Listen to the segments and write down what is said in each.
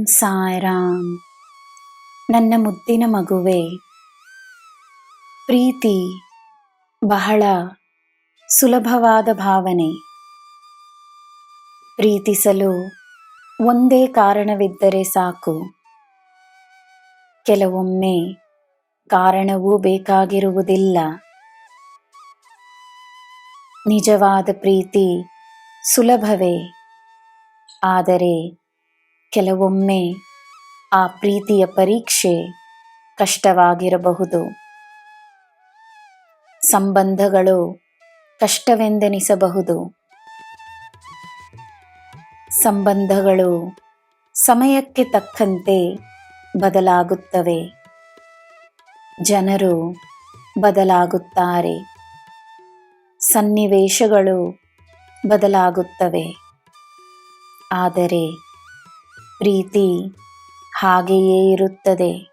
ಸಾಯಿರಾಮ್. ನನ್ನ ಮುದ್ದಿನ ಮಗುವೆ, ಪ್ರೀತಿ ಬಹಳ ಸುಲಭವಾದ ಭಾವನೆ. ಪ್ರೀತಿಸಲು ಒಂದೇ ಕಾರಣವಿದ್ದರೆ ಸಾಕು. ಕೆಲವೊಮ್ಮೆ ಕಾರಣವೂ ಬೇಕಾಗಿರುವುದಿಲ್ಲ. ನಿಜವಾದ ಪ್ರೀತಿ ಸುಲಭವೇ, ಆದರೆ ಕೆಲವೊಮ್ಮೆ ಆ ಪ್ರೀತಿಯ ಪರೀಕ್ಷೆ ಕಷ್ಟವಾಗಿರಬಹುದು. ಸಂಬಂಧಗಳು ಕಷ್ಟವೆಂದೆನಿಸಬಹುದು. ಸಂಬಂಧಗಳು ಸಮಯಕ್ಕೆ ತಕ್ಕಂತೆ ಬದಲಾಗುತ್ತವೆ. ಜನರು ಬದಲಾಗುತ್ತಾರೆ. ಸನ್ನಿವೇಶಗಳು ಬದಲಾಗುತ್ತವೆ. ಆದರೆ ಪ್ರೀತಿ ಹಾಗೆಯೇ ಇರುತ್ತದೆ.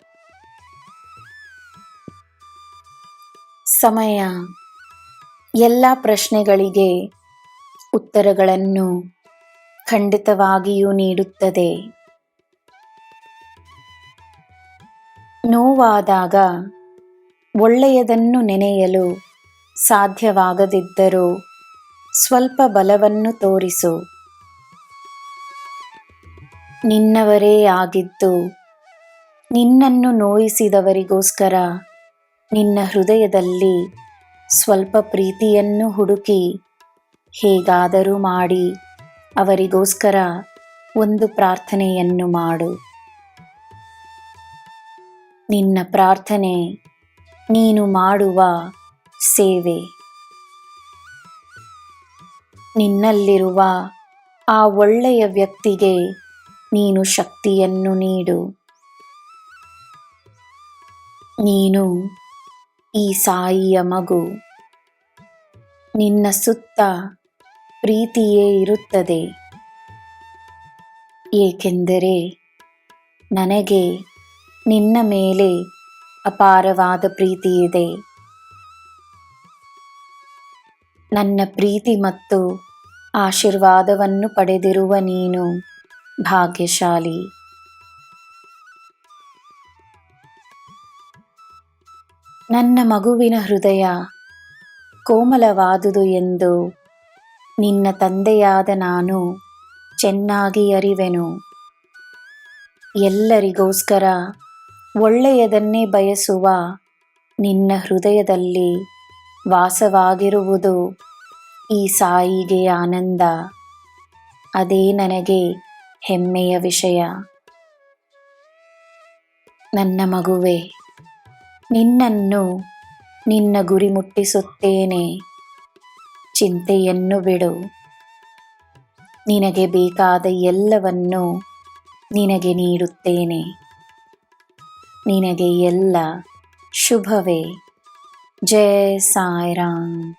ಸಮಯ ಎಲ್ಲ ಪ್ರಶ್ನೆಗಳಿಗೆ ಉತ್ತರಗಳನ್ನು ಖಂಡಿತವಾಗಿಯೂ ನೀಡುತ್ತದೆ. ನೋವಾದಾಗ ಒಳ್ಳೆಯದನ್ನು ನೆನೆಯಲು ಸಾಧ್ಯವಾಗದಿದ್ದರೂ ಸ್ವಲ್ಪ ಬಲವನ್ನು ತೋರಿಸು. ನಿನ್ನವರೇ ಆಗಿದ್ದು ನಿನ್ನನ್ನು ನೋಯಿಸಿದವರಿಗೋಸ್ಕರ ನಿನ್ನ ಹೃದಯದಲ್ಲಿ ಸ್ವಲ್ಪ ಪ್ರೀತಿಯನ್ನು ಹುಡುಕಿ ಹೇಗಾದರೂ ಮಾಡಿ ಅವರಿಗೋಸ್ಕರ ಒಂದು ಪ್ರಾರ್ಥನೆಯನ್ನು ಮಾಡು. ನಿನ್ನ ಪ್ರಾರ್ಥನೆ ನೀನು ಮಾಡುವ ಸೇವೆ. ನಿನ್ನಲ್ಲಿರುವ ಆ ಒಳ್ಳೆಯ ವ್ಯಕ್ತಿಗೆ ನೀನು ಶಕ್ತಿಯನ್ನು ನೀಡು. ನೀನು ಈ ಸಾಯಿಯ ಮಗು. ನಿನ್ನ ಸುತ್ತ ಪ್ರೀತಿಯೇ ಇರುತ್ತದೆ. ಏಕೆಂದರೆ ನನಗೆ ನಿನ್ನ ಮೇಲೆ ಅಪಾರವಾದ ಪ್ರೀತಿ ಇದೆ. ನನ್ನ ಪ್ರೀತಿ ಮತ್ತು ಆಶೀರ್ವಾದವನ್ನು ಪಡೆದಿರುವ ನೀನು ಭಾಗ್ಯಶಾಲಿ. ನನ್ನ ಮಗುವಿನ ಹೃದಯ ಕೋಮಲವಾದುದು ಎಂದು ನಿನ್ನ ತಂದೆಯಾದ ನಾನು ಚೆನ್ನಾಗಿ ಅರಿವೆನು. ಎಲ್ಲರಿಗೋಸ್ಕರ ಒಳ್ಳೆಯದನ್ನೇ ಬಯಸುವ ನಿನ್ನ ಹೃದಯದಲ್ಲಿ ವಾಸವಾಗಿರುವುದು ಈ ಸಾಯಿಗೆ ಆನಂದ. ಅದೇ ನನಗೆ ಹೆಮ್ಮೆಯ ವಿಷಯ. ನನ್ನ ಮಗುವೆ, ನಿನ್ನನ್ನು ನಿನ್ನ ಗುರಿ ಮುಟ್ಟಿಸುತ್ತೇನೆ. ಚಿಂತೆಯನ್ನು ಬಿಡು. ನಿನಗೆ ಬೇಕಾದ ಎಲ್ಲವನ್ನು ನಿನಗೆ ನೀಡುತ್ತೇನೆ. ನಿನಗೆ ಎಲ್ಲ ಶುಭವೇ. ಜೈ ಸಾಯಿರಾಮ್.